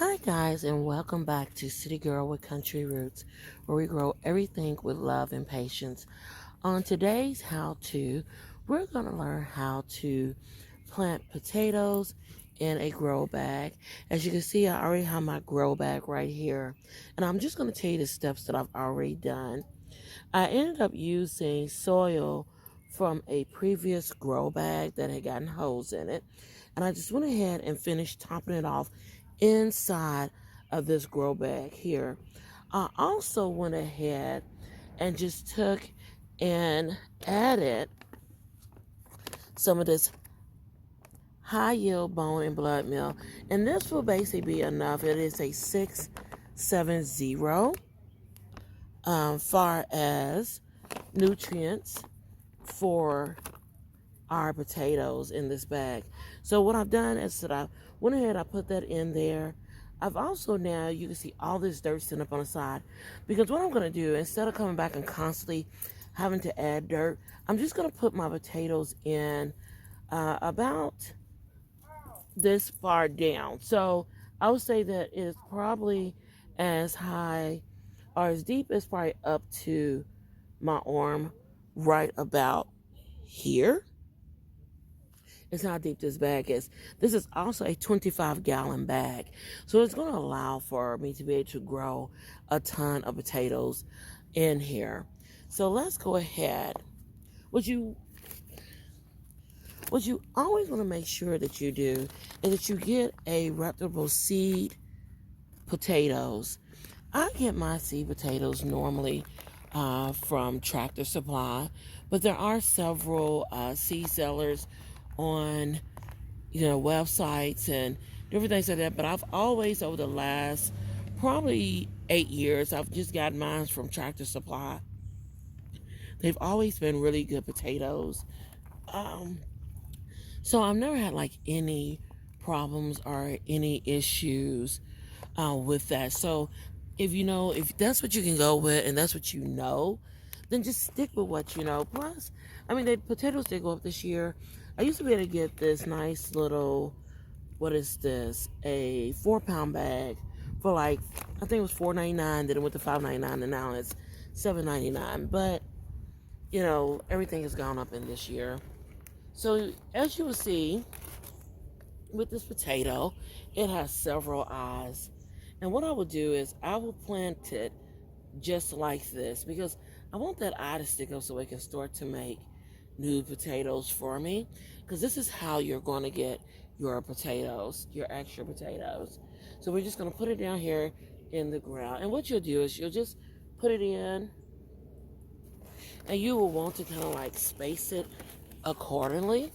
Hi, guys, and welcome back to City Girl with Country Roots, where we grow everything with love and patience. On today's how to, we're going to learn how to plant potatoes in a grow bag. As you can see, I already have my grow bag right here, and I'm just going to tell you the steps that I've already done. I ended up using soil from a previous grow bag that had gotten holes in it. And I just went ahead and finished topping it off inside of this grow bag here. I also went ahead and just took and added some of this high yield bone and blood meal. And this will basically be enough. It is a 670 far as nutrients for our potatoes in this bag. So what I've done is that I went ahead, I put that in there. I've also now, you can see all this dirt sitting up on the side, because what I'm going to do, instead of coming back and constantly having to add dirt, I'm just going to put my potatoes in about this far down. So I would say that it's probably as high or as deep as probably up to my arm, right about here is how deep this bag is. This is also a 25-gallon bag. So it's going to allow for me to be able to grow a ton of potatoes in here. So let's go ahead. What you always want to make sure that you do is that you get a reputable seed potatoes. I get my seed potatoes normally from Tractor Supply, but there are several seed sellers on websites and different things like that. But I've always, over the last probably 8 years, I've just gotten mine from Tractor Supply. They've always been really good potatoes. Um, so I've never had like any problems or any issues with that. So if that's what you can go with and that's what you know, then just stick with what you know. Plus, I mean, the potatoes did go up this year. I used to be able to get this nice little, what is this? A 4 pound bag for like, I think it was $4.99. Then it went to $5.99, and now it's $7.99. But everything has gone up in this year. So as you will see, with this potato, it has several eyes. And what I will do is I will plant it just like this, because I want that eye to stick up so it can start to make new potatoes for me. Because this is how you're going to get your potatoes, your extra potatoes. So we're just going to put it down here in the ground. And what you'll do is you'll just put it in, and you will want to kind of like space it accordingly.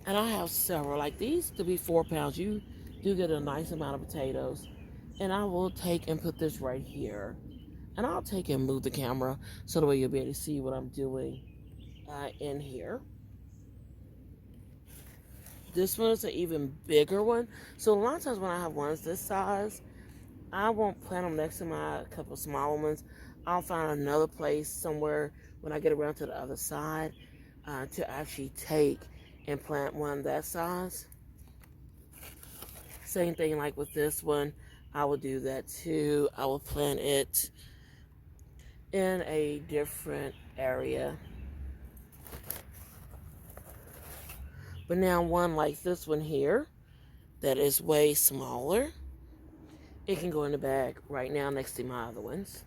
And I have several, like these to be 4 pounds. You do get a nice amount of potatoes. And I will take and put this right here. And I'll take and move the camera so the way you'll be able to see what I'm doing in here. This one is an even bigger one. So a lot of times when I have ones this size, I won't plant them next to my couple smaller ones. I'll find another place somewhere when I get around to the other side to actually take and plant one that size. Same thing like with this one. I will do that too. I will plant it in a different area. But now one like this one here that is way smaller, it can go in the bag right now next to my other ones.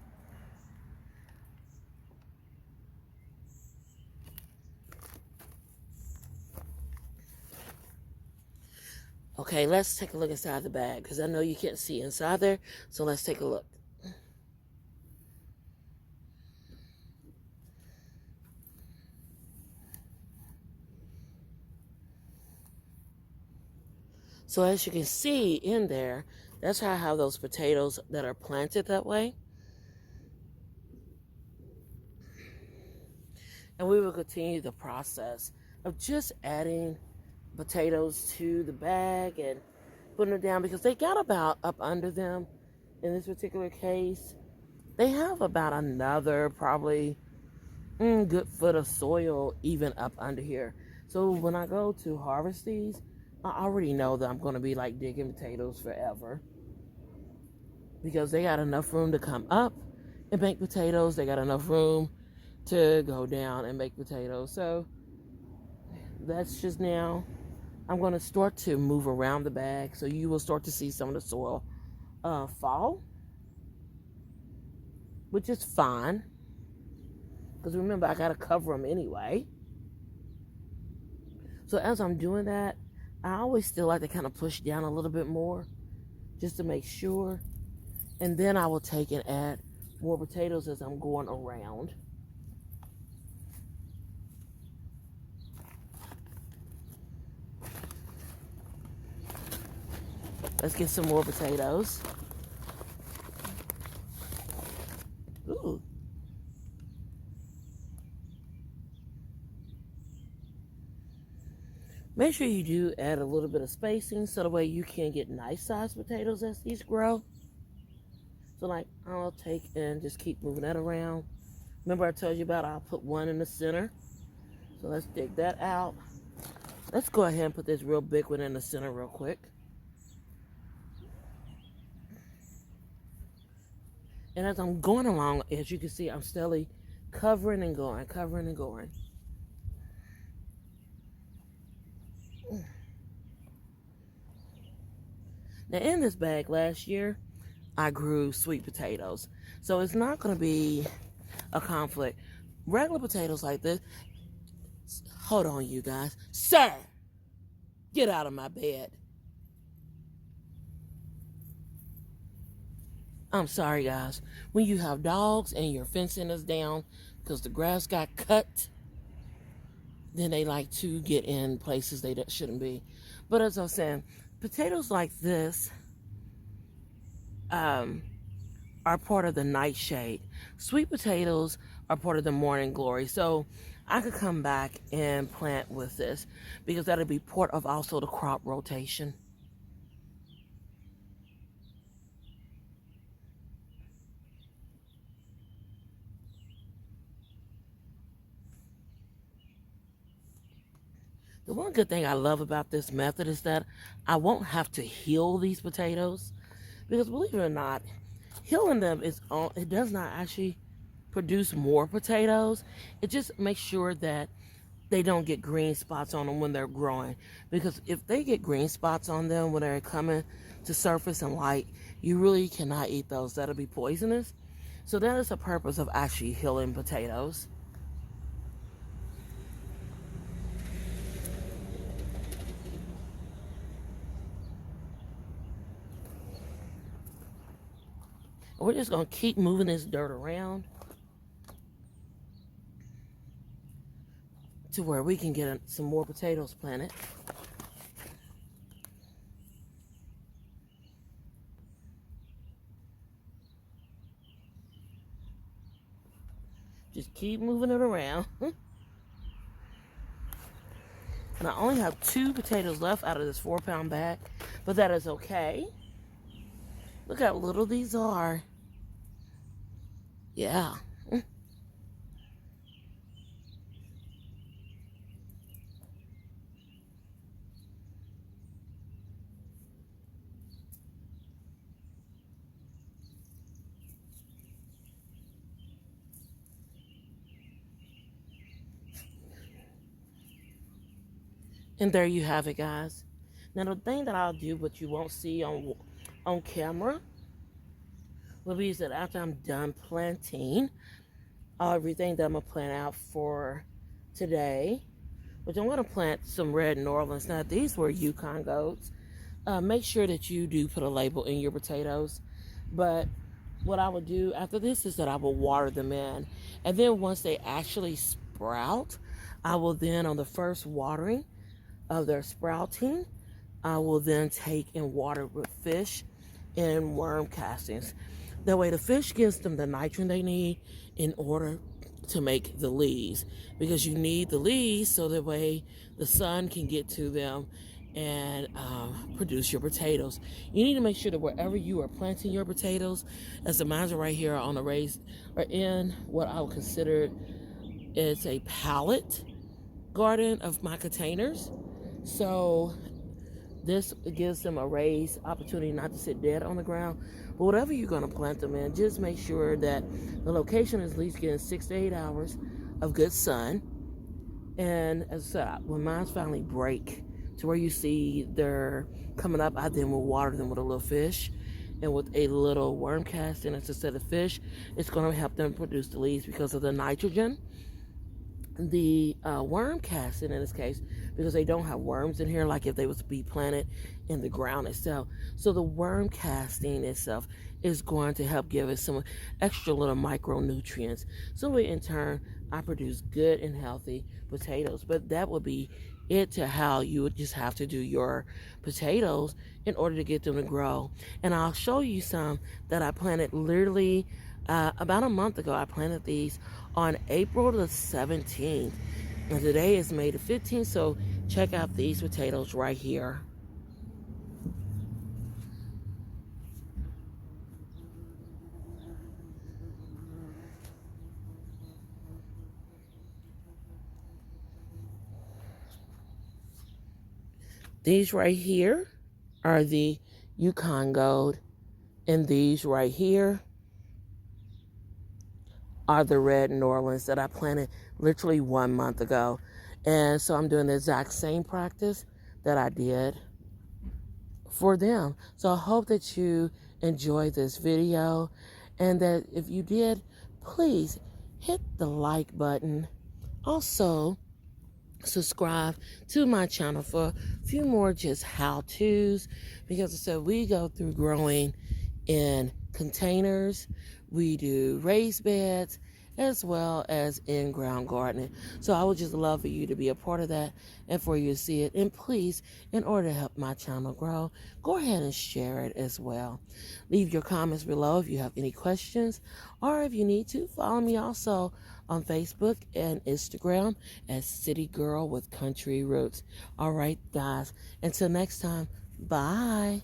Okay, let's take a look inside the bag, because I know you can't see inside there. So let's take a look. So as you can see in there, that's how I have those potatoes that are planted that way. And we will continue the process of just adding potatoes to the bag and putting them down, because they got about up under them in this particular case. They have about another probably good foot of soil even up under here. So when I go to harvest these, I already know that I'm going to be like digging potatoes forever because they got enough room to come up and make potatoes. They got enough room to go down and make potatoes. So that's just now. I'm going to start to move around the bag, so you will start to see some of the soil fall, which is fine because remember I got to cover them anyway. So as I'm doing that, I always still like to kind of push down a little bit more just to make sure, and then I will take and add more potatoes as I'm going around. Let's get some more potatoes. Ooh. Make sure you do add a little bit of spacing so the way you can get nice sized potatoes as these grow. So like I'll take and just keep moving that around. Remember I told you about I'll put one in the center. So let's dig that out. Let's go ahead and put this real big one in the center real quick. And as I'm going along, as you can see, I'm steadily covering and going, covering and going. Now in this bag last year, I grew sweet potatoes. So it's not going to be a conflict. Regular potatoes like this, hold on you guys. Sir, get out of my bed. I'm sorry guys. When you have dogs and your fencing is down because the grass got cut, then they like to get in places they shouldn't be. But as I was saying, potatoes like this are part of the nightshade. Sweet potatoes are part of the morning glory. So I could come back and plant with this because that'll be part of also the crop rotation. The one good thing I love about this method is that I won't have to hill these potatoes because believe it or not, hilling them it does not actually produce more potatoes. It just makes sure that they don't get green spots on them when they're growing, because if they get green spots on them when they're coming to surface and light, you really cannot eat those. That'll be poisonous. So that is the purpose of actually hilling potatoes. We're just going to keep moving this dirt around to where we can get some more potatoes planted. Just keep moving it around. And I only have 2 potatoes left out of this 4-pound bag, but that is okay. Look how little these are. Yeah. And there you have it, guys. Now the thing that I'll do, but you won't see on camera, will be that after I'm done planting everything that I'm gonna plant out for today, which I'm gonna plant some red New Orleans. Now these were Yukon goats. Make sure that you do put a label in your potatoes. But what I would do after this is that I will water them in, and then once they actually sprout, I will then on the first watering of their sprouting, I will then take and water with fish and worm castings. That way the fish gives them the nitrogen they need in order to make the leaves, because you need the leaves so that way the sun can get to them and produce your potatoes. You need to make sure that wherever you are planting your potatoes, as the mines are right here on the raised, are in what I would consider is a pallet garden of my containers. So This gives them a raised opportunity not to sit dead on the ground. But whatever you're going to plant them in, just make sure that the location is at least getting 6 to 8 hours of good sun. And as I said, when mine finally break to where you see they're coming up, I then will water them with a little fish and with a little worm casting instead of fish. It's going to help them produce the leaves because of the nitrogen. The worm casting in this case, because they don't have worms in here like if they was to be planted in the ground itself. So the worm casting itself is going to help give us some extra little micronutrients. So in turn, I produce good and healthy potatoes. But that would be it to how you would just have to do your potatoes in order to get them to grow. And I'll show you some that I planted literally about a month ago. I planted these on April the 17th. And today is May the 15th, so check out these potatoes right here. These right here are the Yukon Gold, and these right here are the red New Orleans that I planted literally 1 month ago. And so I'm doing the exact same practice that I did for them. So I hope that you enjoyed this video, and that if you did, please hit the like button. Also, subscribe to my channel for a few more just how-tos, because I said we go through growing in containers, we do raised beds, as well as in-ground gardening. So I would just love for you to be a part of that and for you to see it. And please, in order to help my channel grow, go ahead and share it as well. Leave your comments below if you have any questions, or if you need to, follow me also on Facebook and Instagram as City Girl with Country Roots. All right, guys. Until next time, bye.